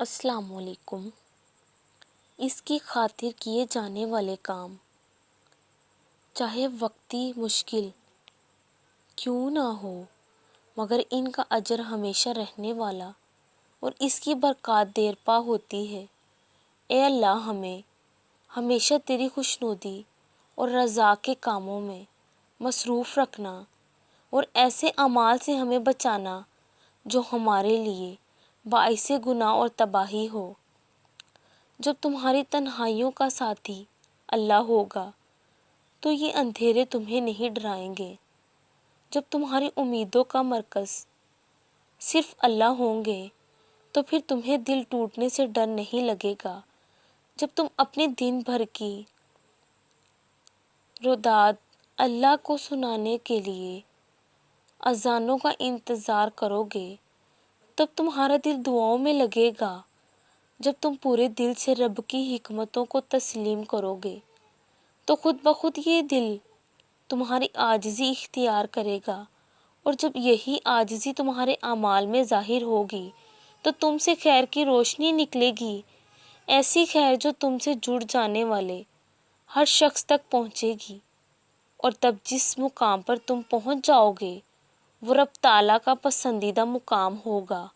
السلام علیکم۔ اس کی خاطر کیے جانے والے کام چاہے وقتی مشکل کیوں نہ ہو، مگر ان کا اجر ہمیشہ رہنے والا اور اس کی برکات دیر پا ہوتی ہے۔ اے اللہ، ہمیں ہمیشہ تیری خوشنودی اور رضا کے کاموں میں مصروف رکھنا اور ایسے اعمال سے ہمیں بچانا جو ہمارے لیے باعث گناہ اور تباہی ہو۔ جب تمہاری تنہائیوں کا ساتھی اللہ ہوگا تو یہ اندھیرے تمہیں نہیں ڈرائیں گے۔ جب تمہاری امیدوں کا مرکز صرف اللہ ہوں گے تو پھر تمہیں دل ٹوٹنے سے ڈر نہیں لگے گا۔ جب تم اپنے دن بھر کی روداد اللہ کو سنانے کے لیے اذانوں کا انتظار کرو گے، تب تمہارا دل دعاؤں میں لگے گا۔ جب تم پورے دل سے رب کی حکمتوں کو تسلیم کرو گے تو خود بخود یہ دل تمہاری عاجزی اختیار کرے گا، اور جب یہی عاجزی تمہارے اعمال میں ظاہر ہوگی تو تم سے خیر کی روشنی نکلے گی، ایسی خیر جو تم سے جڑ جانے والے ہر شخص تک پہنچے گی، اور تب جس مقام پر تم پہنچ جاؤ گے وہ رب تعالیٰ کا پسندیدہ مقام ہوگا۔